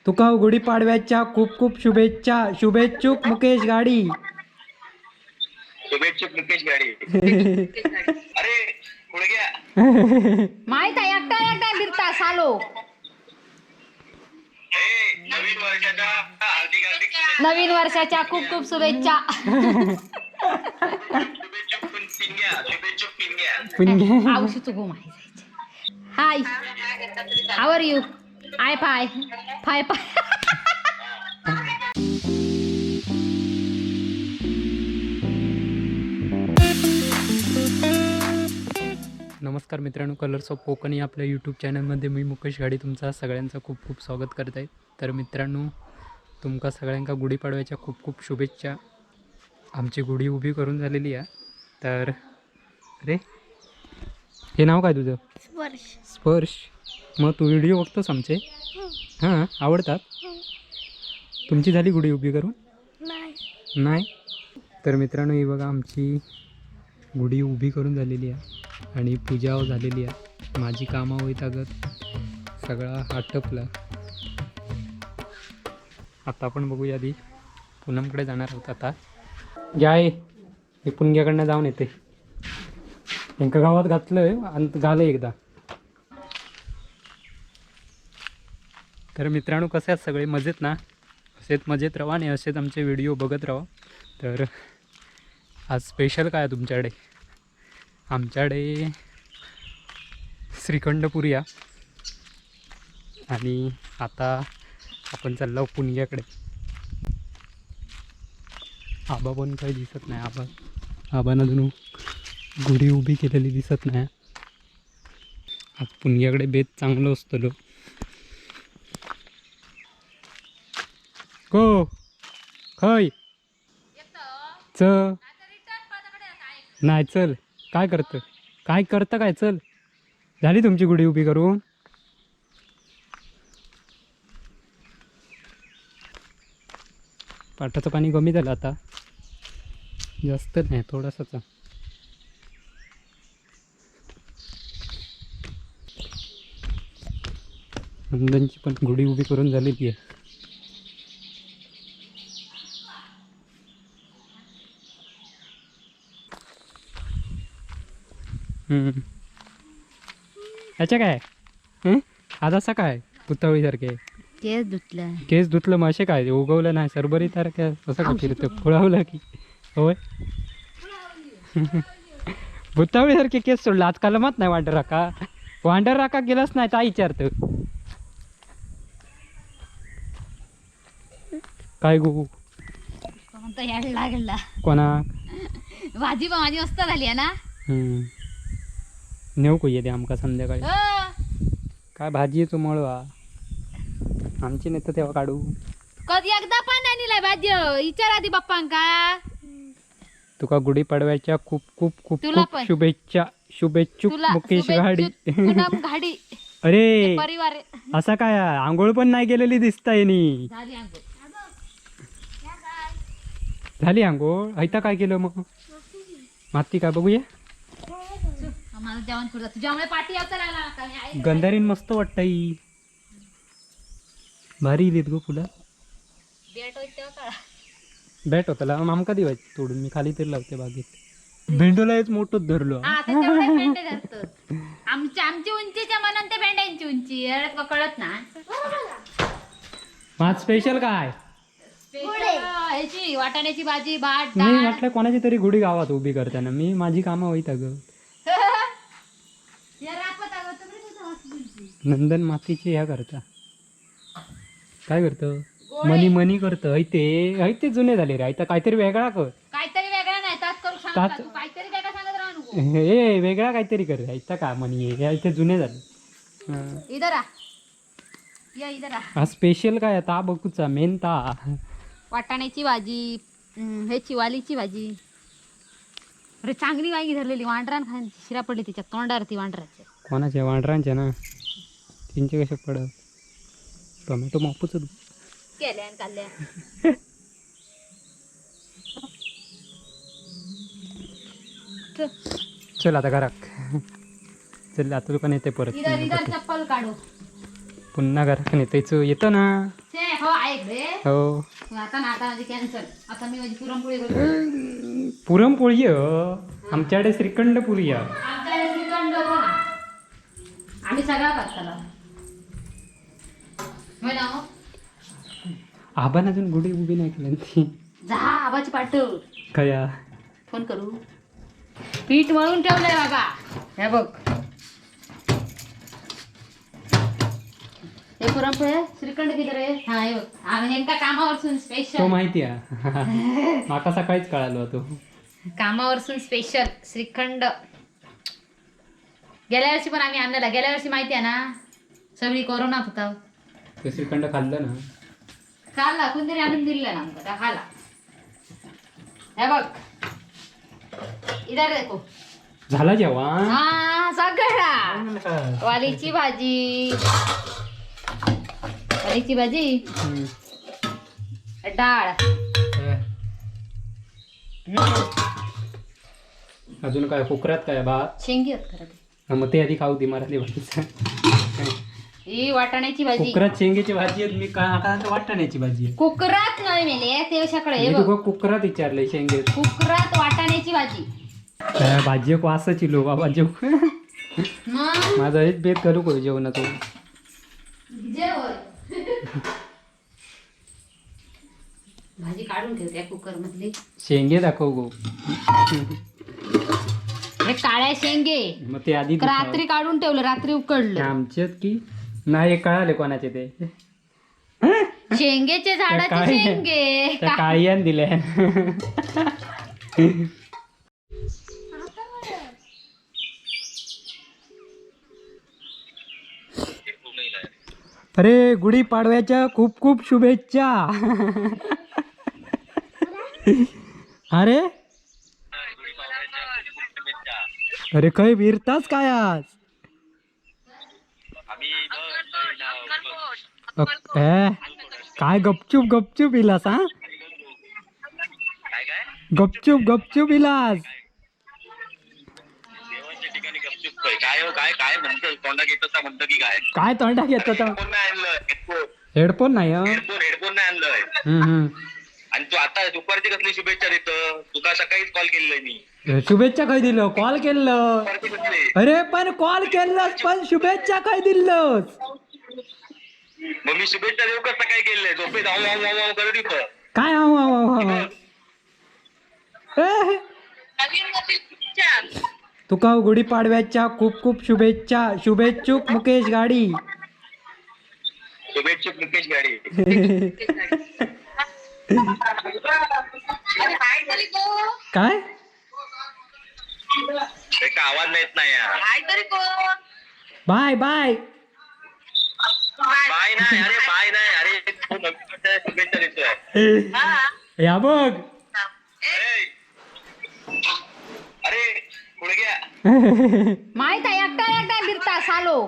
तुका गुढीपाडव्याच्या खूप खूप शुभेच्छा. शुभेच्छुक मुकेश गाडी. शुभेच्छुक मुकेश गाडी. अरे गुडघ्या माहित आहे एकटा एकटा बिरता सालो. नवीन वर्षाच्या हार्दिक हार्दिक नवीन वर्षाच्या खूप खूप शुभेच्छा. शुभेच्छुक पिंग्या. आवशीच गो माहिती. Hi, how are you? I fine fine fine. नमस्कार मित्रांनो, कलर्स ऑफ कोकण या आपल्या यूट्यूब चॅनलमध्ये मी मुकेश गाडी तुमचा सगळ्यांचं खूप खूप स्वागत करत आहे. तर मित्रांनो, तुमका सगळ्यांका गुढीपाडव्याच्या खूप खूप शुभेच्छा. आमची गुढी उभी करून झालेली आहे. तर अरे हे नाव काय तुझं? स्पर्श. मग तू व्हिडिओ बघतोस आमचे? हां, आवडतात. तुमची झाली गुढी उभी करून? नाही. तर मित्रांनो, ही बघा आमची गुढी उभी करून झालेली आहे आणि पूजा झालेली आहे. माझी कामं होईत अगत सगळा आटपला. आता आपण बघूया. आधी पूनमकडे जाणार आहोत. आता जाय हे पुणग्याकडनं जाऊन येते. एका गावात घातलं आणि झालं एकदा. तर मित्रांनो, कसे आहेत सगळे? मजेत ना? असेच मजेत राहा आणि असेच आमचे व्हिडिओ बघत राहा. तर आज स्पेशल काय आहे तुमच्याकडे? आमच्याकडे श्रीखंडपुरी आहे. आणि आता आपण चाललो पुणग्याकडे. आबा पण काही दिसत नाही. आबानं अजून गुढी उभी केलेली दिसत नाही. आज पुणग्याकडे बेत चांगलं असतं. को खय च नाही, चल. काय करतं काय? चल, झाली तुमची गुढी उभी करून? पाटाचं पाणी कमी झालं आता, जास्त नाही, थोडंसंच. नंदनची पण गुढी उभी करून झालेली आहे. याच्या काय आज असं काय पुतळीसारखे केस धुतलं मग असे काय उगवलं नाही सरबरी सारखं असं का फिरतं फुळावलं की? होय. भुतावळीसारखे केस सोडलं आज. कलमात नाही वांडर राका गेलाच नाही तर विचारतं काय गो लागला कोणा भाजी माझी मस्त झाली आहे ना. नेऊ को येते आमका संध्याकाळी. काय भाजी तू मळवा आमची नेतं तेव्हा काढू. कधी एकदा पण नाही नेलाय भाजी. विचार आधी बाप्पांका. तुका गुढीपाडव्याच्या खूप खूप खूप तुला खूप पण. शुभेच्छा. शुभेच्छुक मुकेश गाडी. पूनम घाडी अरे परिवार. असा काय आंघोळ पण नाही गेलेली दिसताय नी. झाली अंघोळ. झाली आंघोळ? ऐता काय केलं मग? माती काय बघूया. आम्हाला जेवण करू. तुझ्यामुळे पाठी यायचा लागला. गंधारीन मस्त वाटतं ही. भारी इलीत गो फुलं. बॅट होता आमका दिवायची तोडून. मी खाली तरी लावते बागेत. भेंडूला हेच मोठंच धरलो. आमची उंचीच्या मनात ते भेंड्यांची उंची कळत ना. माझ स्पेशल काय? ह्याची वाटाण्याची भाजी भात मी म्हटलं कोणाची तरी गुढी गावात उभी करताना मी माझी कामं होईत अगं. नंदन मातीची ह्या करता काय करतं? मनी करतं. ऐते जुने झाले रे. ऐता काहीतरी वेगळा कर. काहीतरी वेगळा नाही तास करू सांग. काहीतरी काय सांगत राहू नको. हे वेगळा काहीतरी कर. ऐता का मनी हे इथे जुने झाले. इधर आ. या इधर आ. हा स्पेशल काय आता बघूचा मेन ता वाटाण्याची भाजी. हे चिवालीची भाजी. अरे चांगली वांगी धरलेली. वांडरान खान शिरा पडली तिच्या तोंडावर. ती वांडराच्या कोणाच्या? वांडरांच्या ना. तीनचे कसे पडत? टोमॅटो मापूच केल्या काढल्या. चल आता घरात. चल आता दुकान येते परत. इधर चप्पल काढू. पुन्हा घरात नेतायचं येतं ना. छे, हो ऐक रे. हो आता ना आता माझी कॅन्सल. आता मी माझी पुरणपोळी करतो. पुरणपोळी आमच्याकडे श्रीखंड पुरी आहे. आमच्याकडे श्रीखंड होतं ना. आम्ही सगळा करताना होय ना हो? आबान अजून गुढी उभी नाही केली ती जा आबाची पाठव. कया फोन करू. पीठ मळून ठेवलंय बाबा. हे बघ हे पुरणपोळी आहे. श्रीखंड किती रे? हा हे बघ आम्ही नेमका कामावरसून तो स्पेशल माहिती आहे. माका सकाळीच कळालो तो. कामावरसून स्पेशल श्रीखंड. गेल्या वर्षी पण आम्ही आणलेला. गेल्या वर्षी माहिती आहे ना सगळी कोरोनात होता. ते श्रीखंड खाल्लं ना. खाल्ला कोणतरी आणून दिलेला ना आमका खाला. हे बघ इधर देखो. झाला जेवण. हा सगळा वालीची भाजी. वालीची भाजी डाळ. अजून काय कोकरात काय भात. शेंगी आहेत खरं ते. हा, मग ते आधी खाऊ दे मराठी भाजीचं. ही वाटाण्याची भाजी. कोकरात शेंगेची भाजी आहे. मी काय वाटाण्याची भाजी आहे. कुकरात नाही मेले तेवशाकडे हे मी बघ. तुका कोकरात विचारलंय शेंगे. कुकरात वाटाण्याची भाजी. भाजी एक वासाची लो बाबा जेव. मग माझा एक बेत करू करू जेवणाचं. जेवण. भाजी काढून ठेवते कुकर मधली. शेंगे दाखव गो. हे काळ्या शेंगे मग ते आधी रात्री काढून ठेवलं. रात्री उकडलं. आमचेच की नाही हे कळाले कोणाचे ते. शेंगेचे झाडाचे काय? शेंगे. त्या काळ्यान दिल्या. अरे गुढी पाडव्याच्या खूप खूप शुभेच्छा. अरे अरे काय विरताच काय आज. काय गपचूप गपचूप इलास. हा गपचूप गपचूप इलास. देवाच्या ठिकाणी गपचूप काय हो काय काय म्हणतो तोंडा घेत म्हणतो की काय काय तोंडा घेतो तर. हेडफोन नाही आणलं हेडफोन नाही हं? हेडफोन नाही आणलंय. हम्म. आणि तू आता दुपारची कसली शुभेच्छा देतो. तुका सकाळीच कॉल केलेला मी. शुभेच्छा काय दिलं. कॉल केलं. दुपारची कसली अरे पण कॉल केलंस पण शुभेच्छा काय दिलंस. मग मी शुभेच्छा देऊ का सकाळी केलेलं झोपे जाऊ करत इथं काय तुका गुढीपाडव्याच्या खूप खूप शुभेच्छा. शुभेच्छुक मुकेश गाडी. शुभेच्छुक मुकेश गाडी. काय एका आवाज येत नाही यार. Bye bye. बाय नाही अरे बाय नाही अरे तू नवीन वर्षाच्या शुभेच्छा देतोय. या बघ. अरे गुडघ्या माहित आहे एकटा एकटा फिरता सालो.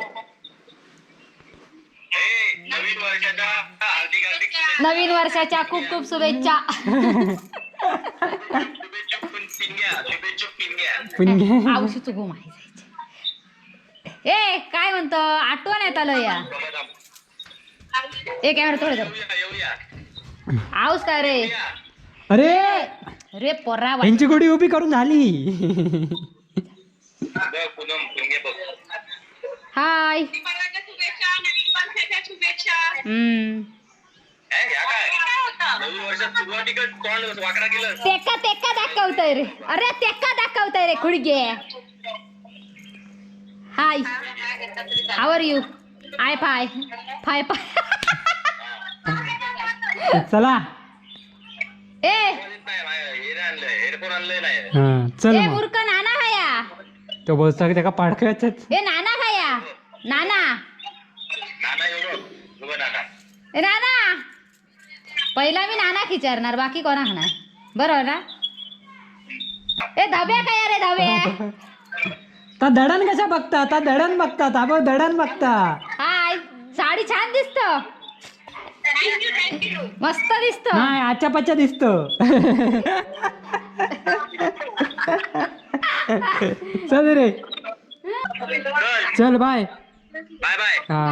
नवीन वर्षाच्या हार्दिक हार्दिक नवीन वर्षाच्या खूप खूप शुभेच्छा. शुभेच्छुक पिंग्या. शुभेच्छुक पिंग्या. औषध गो माहिती. ए काय म्हणतो आठवण येत आलं या. ए कॅमेरा थोडं येऊया आऊस काय रे. अरे रे पोरा यांची गुढी उभी करून झाली. पूनम पिंगे बघ. हाय. नवीन वर्षात सुरुवातीकडे तोंड वाकडा केलं. तेका तेका दाखवतोय रे. अरे तेका दाखवतोय रे खुडगे. Hi how are you. I fine fine fine. चला ए हेडफोन आणलंय नाही. हा चल ए मग. मूर्ख नाना खाया. तो बोलता त्याका पाडकायच. ए नाना खाया. नाना नाना एवढं उभं नाना. ए नाना. पहिला मी नाना खिचारणार बाकी कोणा खाणार. बरोबर ना. ए धब्या काय रे धब्या. ता दडण कशा बघता. ता दडण बघता. ता बघ दडण बघता. हाय साडी छान दिसत. मस्त दिसत. नाही आच्या पाच्या दिसत. चल रे चल बाय. Bye bye. हा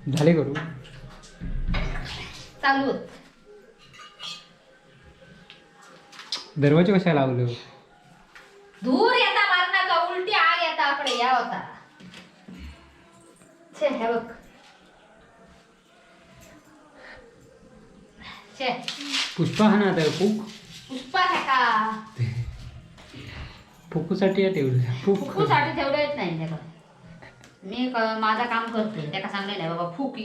झाले करू चालू होत. दरवाजे कशाला लावलं? धूर येता मारणाचा उलटी आग येता आपले या होता. छे हे बघ. छे पुष्पा हा ना आता फुक पुष्पा आहे का? फुकूसाठी आहे ठेवलं फुक साठी ठेवलं येत नाही त्याला. मी माझा काम करते त्याला सांगले नाही बाबा फूक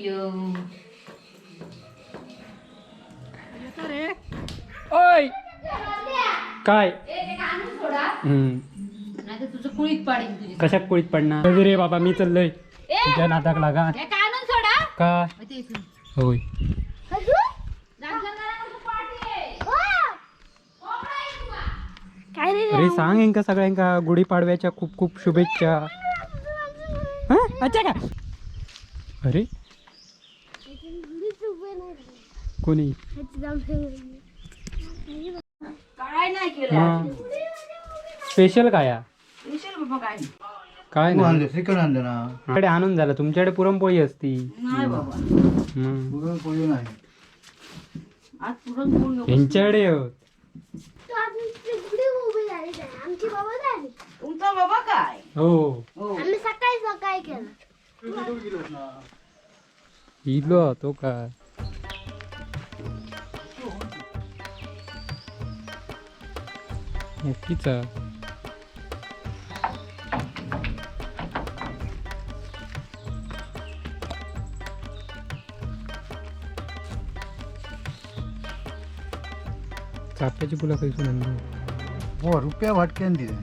ओय काय नाही तर तुझं कुळीत पाडीन तुझी. कशा कोळीत पडणार रे बाबा मी चाललोय तुझ्या नादाक लागा हे काढून सोडा. काय ते इथून. होय अरे सांग यांका सगळ्यांका गुढीपाडव्याच्या खूप खूप शुभेच्छा. हं? अच्छा का अरे कोणी काय नाही केलं. स्पेशल काय हा? विशाल बाबा काय काय नाही श्रीखंड आणलं ना. आमच्याकडे आणून झालं तुमच्याकडे पुरणपोळी असती नाही बाबा. मग पुरणपोळी नाही. आज पुरणपोळी नको. यांच्याकडे तुमचा बाबा काय हो आम्ही सकाळी सकाळी केलं. इलो तो काय मोठीचा चाफ्याची फुलं कैसून आणली हो रुपया भटक्यान दिले.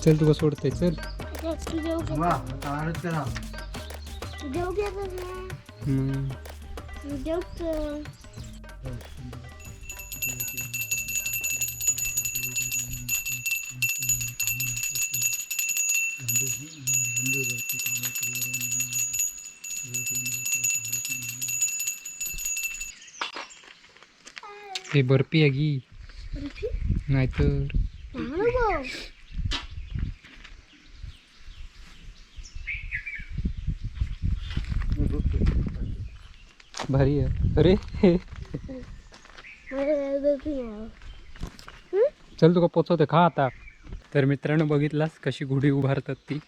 चल तुका सोडतंय चल तू जेव घे. वा आता आरत करा. तू जेव घेतच ना. तू जेवतो. ते बर्फी आहे की नाहीतर भारी आहे अरे चल तुका पोचवते खा आता. तर मित्रांनो बघितलास कशी गुढी उभारतात ती.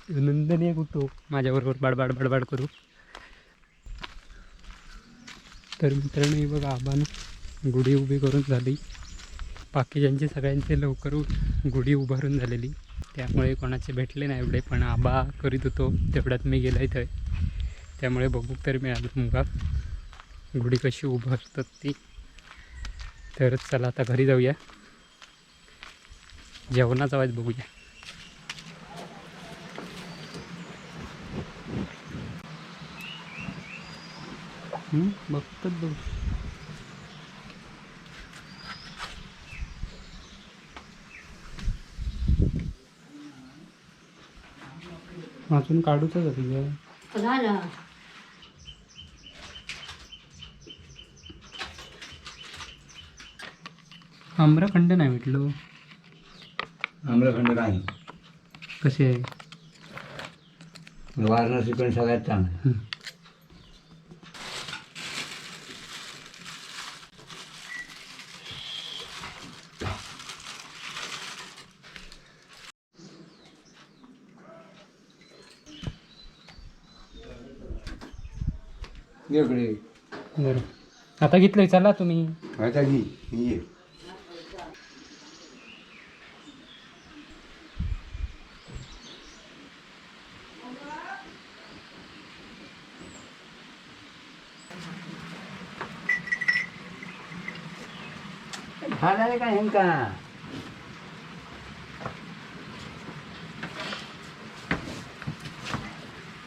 नंदनीय कुठो माझ्याबरोबर बडबड बडबड करू. तर मित्रांनो ही बघा आबानं गुढी उभी करून झाली. बाकीच्यांची सगळ्यांचे लवकर गुढी उभारून झालेली त्यामुळे कोणाचे भेटले नाही एवढे पण आबा करीत होतो तेवढ्यात मी गेला इथं. त्यामुळे बघू तर मिळालं तुमका गुढी कशी उभारतात ती. तर चला आता घरी जाऊया जेवणाचा वाज बघूया. बघतात बघू अजून काढूच तुझ्या झालं. आम्रखंड नाही भेटलो. आम्रखंड नाही. कसे आहे वाराणसी पण सगळ्यात चांगलं. इकडे बरं आता घेतलंय चला तुम्ही. आता घे ये. खाणार का हेंका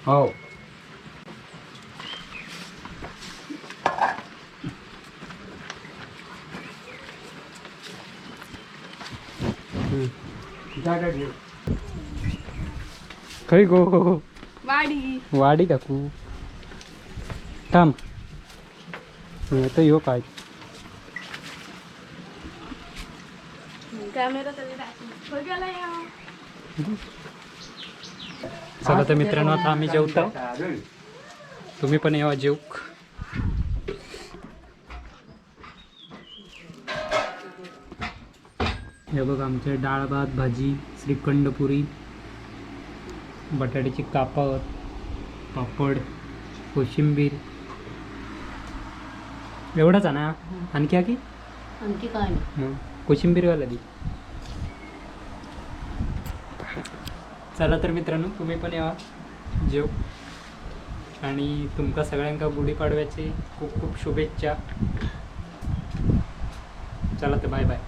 हो जागा घे. खरी गो वाडी वाडी काकू थांब तर यो काय कॅमेरा चला तर मित्रांनो आता आम्ही जेवतो तुम्ही पण यावा जेवक हे बघ आमचे डाळ भात भाजी श्रीखंड पुरी बटाट्याची कापावत पापड कोशिंबीर एवढंच आहे ना आणखी की आणखी काय नाही मग कोशिंबीरवाला दी चला तर मित्रांनो तुम्ही पण यावा जेव आणि तुमका सगळ्यांका गुढीपाडव्याचे खूप खूप शुभेच्छा चला तर बाय बाय